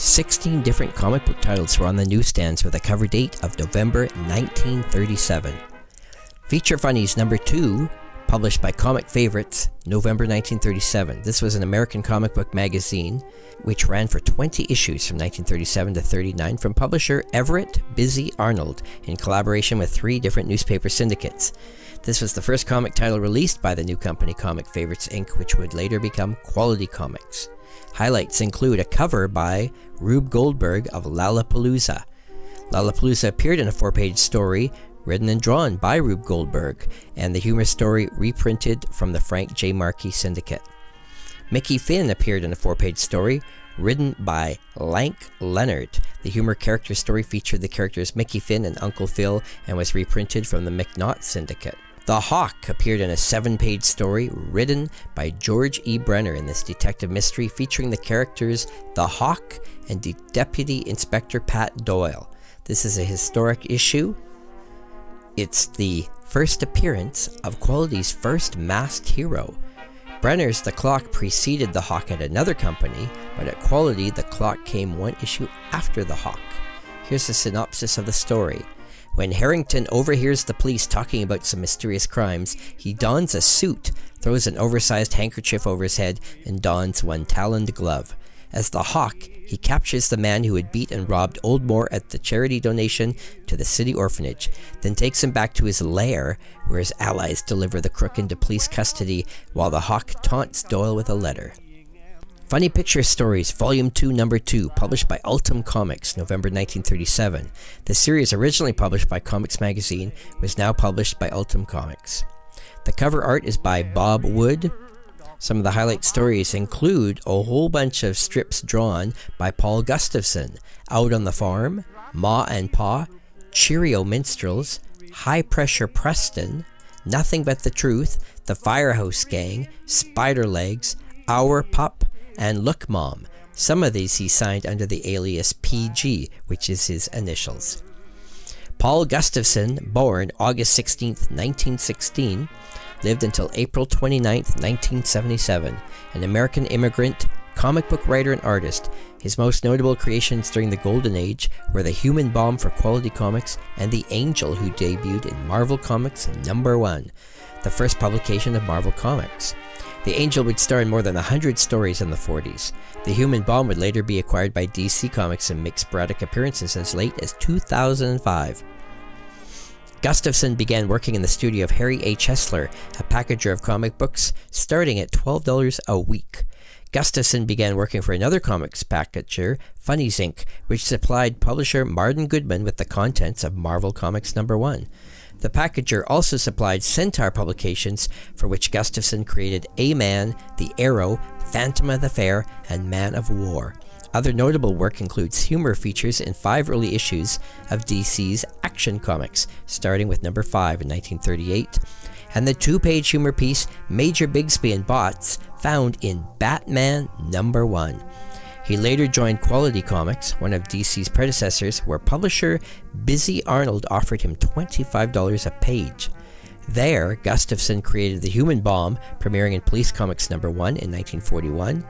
16 different comic book titles were on the newsstands with a cover date of November 1937. Feature Funnies number 2, published by Comic Favorites, November 1937. This was an American comic book magazine which ran for 20 issues from 1937 to 39 from publisher Everett Busy Arnold in collaboration with 3 different newspaper syndicates. This was the first comic title released by the new company Comic Favorites Inc., which would later become Quality Comics. Highlights include a cover by Rube Goldberg of Lollapalooza. Lollapalooza appeared in a 4-page story written and drawn by Rube Goldberg, and the humor story reprinted from the Frank J. Markey Syndicate. Mickey Finn appeared in a 4-page story written by Lank Leonard. The humor character story featured the characters Mickey Finn and Uncle Phil and was reprinted from the McNaught Syndicate. The Hawk appeared in a 7-page story written by George E. Brenner in this detective mystery featuring the characters The Hawk and Deputy Inspector Pat Doyle. This is a historic issue. It's the first appearance of Quality's first masked hero. Brenner's The Clock preceded The Hawk at another company, but at Quality, The Clock came 1 issue after The Hawk. Here's a synopsis of the story. When Harrington overhears the police talking about some mysterious crimes, he dons a suit, throws an oversized handkerchief over his head, and dons 1 taloned glove. As the Hawk, he captures the man who had beat and robbed Old Moore at the charity donation to the city orphanage, then takes him back to his lair, where his allies deliver the crook into police custody while the Hawk taunts Doyle with a letter. Funny Picture Stories, Volume 2, Number 2, published by Ultem Comics, November 1937. The series, originally published by Comics Magazine, was now published by Ultem Comics. The cover art is by Bob Wood. Some of the highlight stories include a whole bunch of strips drawn by Paul Gustafson, Out on the Farm, Ma and Pa, Cheerio Minstrels, High Pressure Preston, Nothing But the Truth, The Firehouse Gang, Spider Legs, Our Pup, and Look Mom. Some of these he signed under the alias PG, which is his initials. Paul Gustafson, born August 16, 1916, lived until April 29, 1977, an American immigrant, comic book writer and artist. His most notable creations during the Golden Age were the Human Bomb for Quality Comics and the Angel, who debuted in Marvel Comics number 1, the first publication of Marvel Comics. The Angel would star in more than 100 stories in the 40s. The Human Bomb would later be acquired by DC Comics and make sporadic appearances as late as 2005. Gustafson began working in the studio of Harry A. Chesler, a packager of comic books, starting at $12 a week. Gustafson began working for another comics packager, Funnies Inc., which supplied publisher Martin Goodman with the contents of Marvel Comics number 1. The packager also supplied Centaur publications, for which Gustafson created A-Man, The Arrow, Phantom of the Fair, and Man of War. Other notable work includes humor features in 5 early issues of DC's Action Comics, starting with number 5 in 1938, and the 2-page humor piece Major Bigsby and Bots, found in Batman number 1. He later joined Quality Comics, one of DC's predecessors, where publisher Busy Arnold offered him $25 a page. There, Gustafson created The Human Bomb, premiering in Police Comics number 1 in 1941.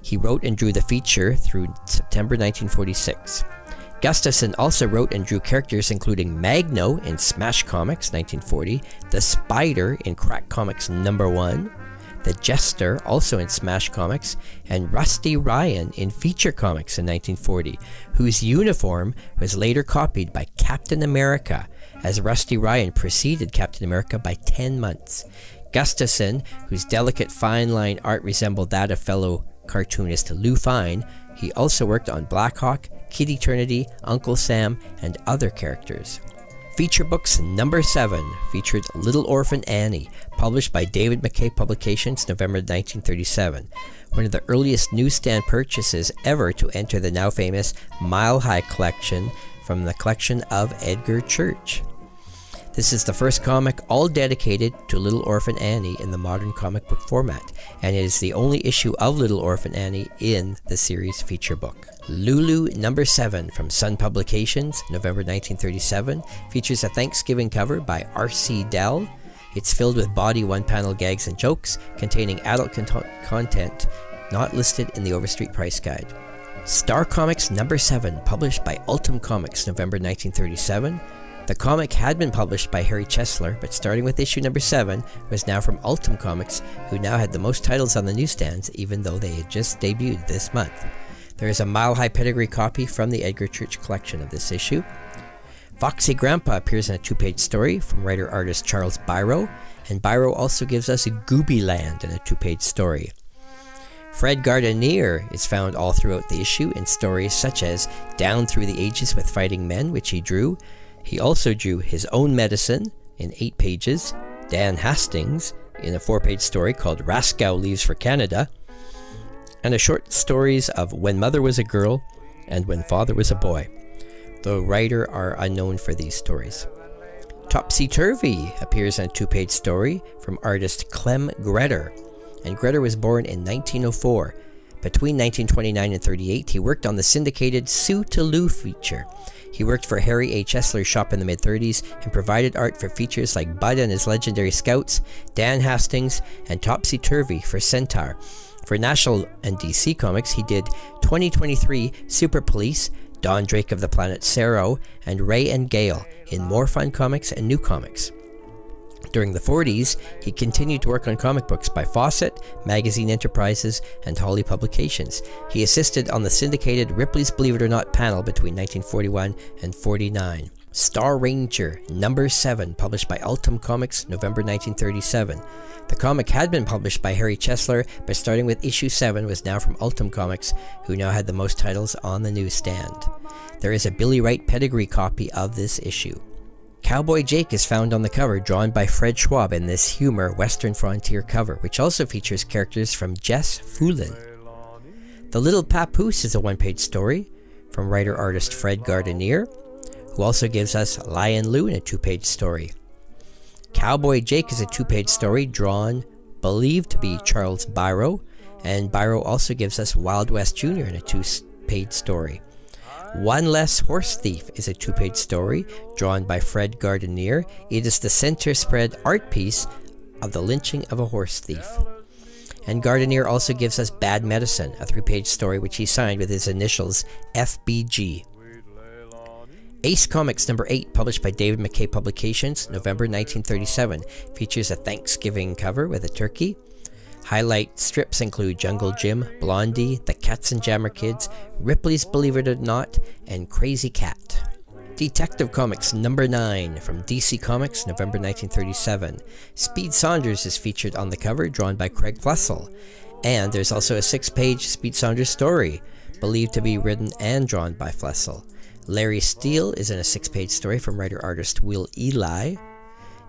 He wrote and drew the feature through September 1946. Gustafson also wrote and drew characters including Magno in Smash Comics 1940, the Spider in Crack Comics number 1, the Jester, also in Smash Comics, and Rusty Ryan in Feature Comics in 1940, whose uniform was later copied by Captain America, as Rusty Ryan preceded Captain America by 10 months. Gustafson, whose delicate fine-line art resembled that of fellow cartoonist Lou Fine, he also worked on Black Hawk, Kid Eternity, Uncle Sam, and other characters. Feature Books number 7 featured Little Orphan Annie, published by David McKay Publications, November 1937, one of the earliest newsstand purchases ever to enter the now famous Mile High collection from the collection of Edgar Church. This is the first comic all dedicated to Little Orphan Annie in the modern comic book format, and it is the only issue of Little Orphan Annie in the series feature book. Lulu number 7 from Sun Publications, November 1937, features a Thanksgiving cover by R.C. Dell. It's filled with body one-panel gags and jokes containing adult content not listed in the Overstreet Price Guide. Star Comics number 7, published by Ultem Comics, November 1937. The comic had been published by Harry Chesler, but starting with issue number 7 was now from Ultem Comics, who now had the most titles on the newsstands, even though they had just debuted this month. There is a mile-high pedigree copy from the Edgar Church collection of this issue. Foxy Grandpa appears in a 2-page story from writer-artist Charles Biro, and Biro also gives us a Gooby Land in a 2-page story. Fred Gardenier is found all throughout the issue in stories such as Down Through the Ages with Fighting Men, which he drew. He also drew His Own Medicine in 8 pages, Dan Hastings in a 4-page story called Raskow Leaves for Canada, and a short stories of When Mother Was a Girl and When Father Was a Boy. The writer are unknown for these stories. Topsy Turvy appears in a 2-page story from artist Clem Greder, and Greder was born in 1904. Between 1929 and 38, he worked on the syndicated Sue to Lou feature. He worked for Harry A. Chesler's shop in the mid-30s and provided art for features like Bud and His Legendary Scouts, Dan Hastings, and Topsy Turvy for Centaur. For National and DC Comics, he did 2023 Super Police, Don Drake of the Planet Zero, and Ray and Gale in More Fun Comics and New Comics. During the 40s, he continued to work on comic books by Fawcett, Magazine Enterprises, and Holly Publications. He assisted on the syndicated Ripley's Believe It or Not panel between 1941 and 49. Star Ranger number 7, published by Ultem Comics, November 1937. The comic had been published by Harry Chesler, but starting with issue 7 was now from Ultem Comics, who now had the most titles on the newsstand. There is a Billy Wright pedigree copy of this issue. Cowboy Jake is found on the cover, drawn by Fred Schwab in this humor Western Frontier cover, which also features characters from Jess Foulin. The Little Papoose is a 1-page story from writer-artist Fred Gardenier, who also gives us Lion Lou in a 2-page story. Cowboy Jake is a 2-page story drawn, believed to be Charles Biro, and Biro also gives us Wild West Jr. in a 2-page story. One Less Horse Thief is a 2-page story drawn by Fred Gardenier. It is the center spread art piece of the lynching of a horse thief. And Gardenier also gives us Bad Medicine, a 3-page story which he signed with his initials FBG. Ace Comics number 8, published by David McKay Publications, November 1937, features a Thanksgiving cover with a turkey. Highlight strips include Jungle Jim, Blondie, The Katzenjammer Kids, Ripley's Believe It or Not, and Crazy Cat. Detective Comics number 9 from DC Comics, November 1937. Speed Saunders is featured on the cover, drawn by Craig Flessel. And there's also a 6-page Speed Saunders story, believed to be written and drawn by Flessel. Larry Steele is in a 6-page story from writer-artist Will Eli.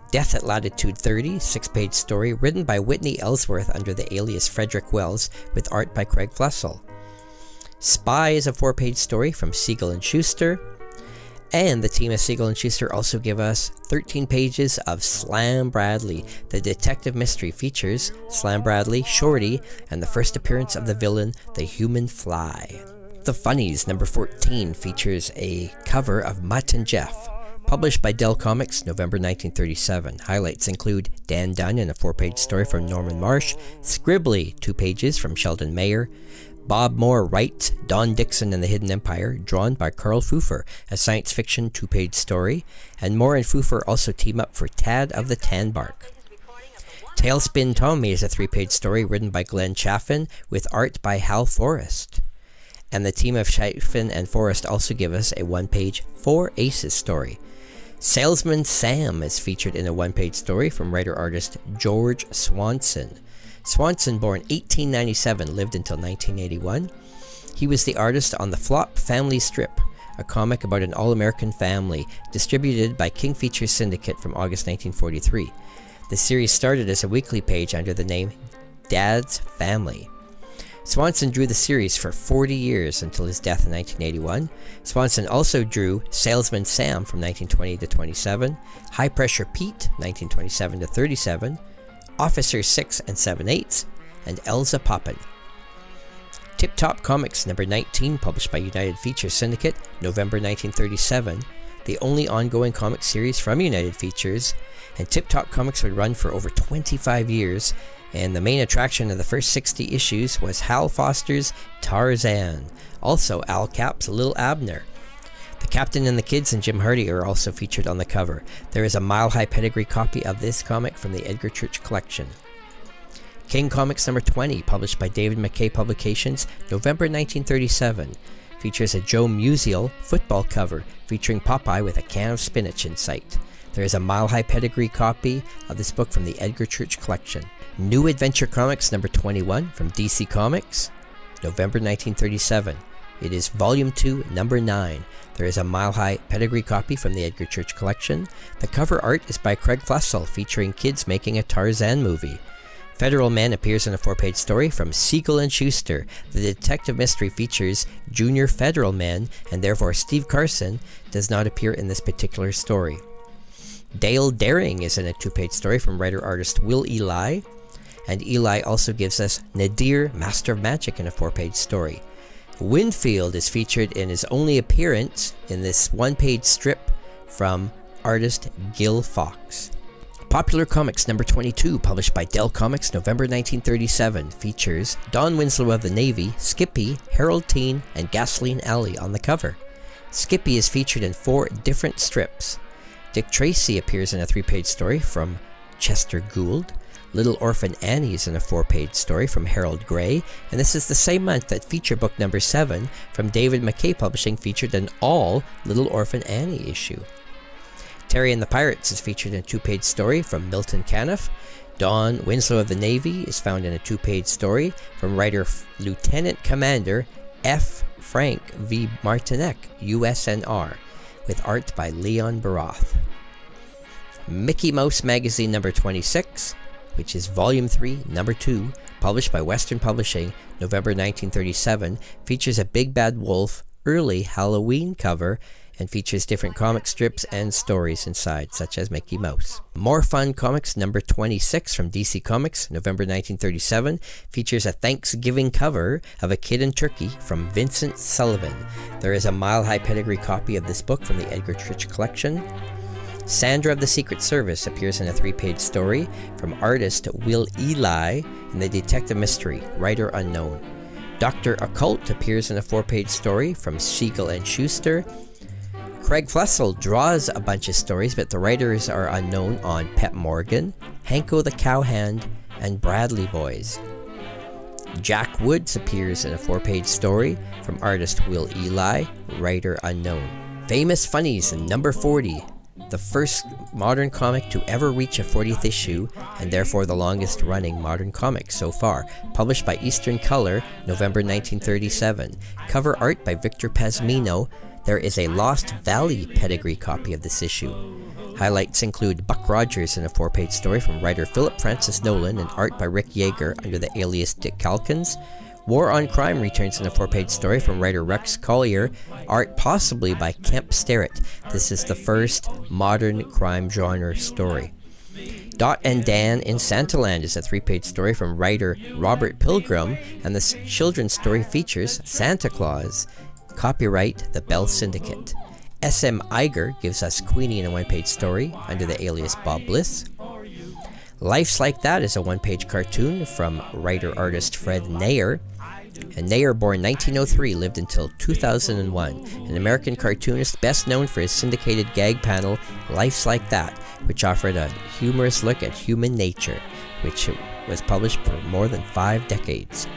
Death at Latitude 30, 6-page story written by Whitney Ellsworth under the alias Frederick Wells with art by Craig Flessel. Spy is a 4-page story from Siegel and Schuster. And the team of Siegel and Schuster also give us 13 pages of Slam Bradley. The detective mystery features Slam Bradley, Shorty, and the first appearance of the villain, the Human Fly. The Funnies number 14 features a cover of Mutt and Jeff, published by Dell Comics, November 1937. Highlights include Dan Dunn in a 4-page story from Norman Marsh, Scribbly, 2 pages from Sheldon Mayer, Bob Moore writes Don Dixon and the Hidden Empire, drawn by Carl Pfeiffer, a science fiction 2-page story, and Moore and Pfeiffer also team up for Tad of the Tanbark. Tailspin Tommy is a 3-page story written by Glenn Chaffin with art by Hal Forrest. And the team of Chaffin and Forrest also give us a 1-page Four Aces story. Salesman Sam is featured in a 1-page story from writer-artist George Swanson. Swanson, born 1897, lived until 1981. He was the artist on the Flop Family Strip, a comic about an all-American family, distributed by King Features Syndicate from August 1943. The series started as a weekly page under the name Dad's Family. Swanson drew the series for 40 years until his death in 1981. Swanson also drew Salesman Sam from 1920 to 27, High Pressure Pete, 1927 to 37, Officer 6 and 7/8, and Elza Poppin. Tip Top Comics number 19, published by United Features Syndicate, November 1937, the only ongoing comic series from United Features, and Tip Top Comics would run for over 25 years, And the main attraction of the first 60 issues was Hal Foster's Tarzan. Also Al Cap's Lil Abner. The Captain and the Kids and Jim Hardy are also featured on the cover. There is a mile-high pedigree copy of this comic from the Edgar Church collection. King Comics number 20, published by David McKay Publications, November 1937, features a Joe Musial football cover featuring Popeye with a can of spinach in sight. There is a mile-high pedigree copy of this book from the Edgar Church collection. New Adventure Comics number 21 from DC Comics, November 1937. It is Volume 2, number 9. There is a mile-high pedigree copy from the Edgar Church collection. The cover art is by Craig Flessel, featuring kids making a Tarzan movie. Federal Man appears in a 4-page story from Siegel and Schuster. The detective mystery features Junior Federal Man, and therefore Steve Carson does not appear in this particular story. Dale Daring is in a 2-page story from writer-artist Will Eli, and Eli also gives us Nadir, Master of Magic, in a 4-page story. Winfield is featured in his only appearance in this 1-page strip from artist Gil Fox. Popular Comics number 22, published by Dell Comics, November 1937, features Don Winslow of the Navy, Skippy, Harold Teen, and Gasoline Alley on the cover. Skippy is featured in 4 different strips. Dick Tracy appears in a 3-page story from Chester Gould. Little Orphan Annie is in a 4-page story from Harold Gray, and this is the same month that feature book number 7 from David McKay Publishing featured an all Little Orphan Annie issue. Terry and the Pirates is featured in a 2-page story from Milton Caniff. Don Winslow of the Navy is found in a 2-page story from writer Lieutenant Commander F. Frank V. Martinek, USNR, with art by Leon Baroth. Mickey Mouse Magazine number 26, which is Volume 3, number 2, published by Western Publishing, November 1937, features a Big Bad Wolf early Halloween cover and features different comic strips and stories inside, such as Mickey Mouse. More Fun Comics number 26 from DC Comics, November 1937, features a Thanksgiving cover of a kid in Turkey from Vincent Sullivan. There is a mile-high pedigree copy of this book from the Edgar Church collection. Sandra of the Secret Service appears in a 3-page story from artist Will Eli in the detective mystery, Writer Unknown. Dr. Occult appears in a 4-page story from Siegel and Schuster. Craig Flessel draws a bunch of stories, but the writers are unknown on Pep Morgan, Hanko the Cowhand, and Bradley Boys. Jack Woods appears in a 4-page story from artist Will Eli, writer unknown. Famous Funnies in number 40, the first modern comic to ever reach a 40th issue, and therefore the longest running modern comic so far, published by Eastern Color, November 1937. Cover art by Victor Pazmino. There is a Lost Valley pedigree copy of this issue. Highlights include Buck Rogers in a 4-page story from writer Philip Francis Nolan and art by Rick Yeager under the alias Dick Calkins. War on Crime returns in a 4-page story from writer Rex Collier, art possibly by Kemp Sterrett. This is the first modern crime genre story. Dot and Dan in Santaland is a 3-page story from writer Robert Pilgrim, and the children's story features Santa Claus. Copyright The Bell Syndicate. S.M. Iger gives us Queenie in a 1-page story under the alias Bob Bliss. Life's Like That is a 1-page cartoon from writer-artist Fred Neyer. And Neyer, born 1903, lived until 2001, an American cartoonist best known for his syndicated gag panel Life's Like That, which offered a humorous look at human nature, which was published for more than 5 decades.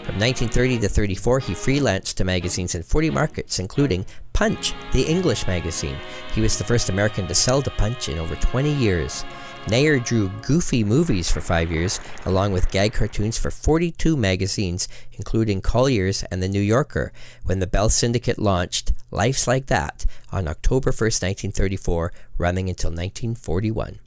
From 1930 to 34, he freelanced to magazines in 40 markets, including Punch, the English magazine. He was the first American to sell to Punch in over 20 years. Neyer drew Goofy movies for 5 years, along with gag cartoons for 42 magazines, including Collier's and The New Yorker, when the Bell Syndicate launched Life's Like That on October 1st, 1934, running until 1941.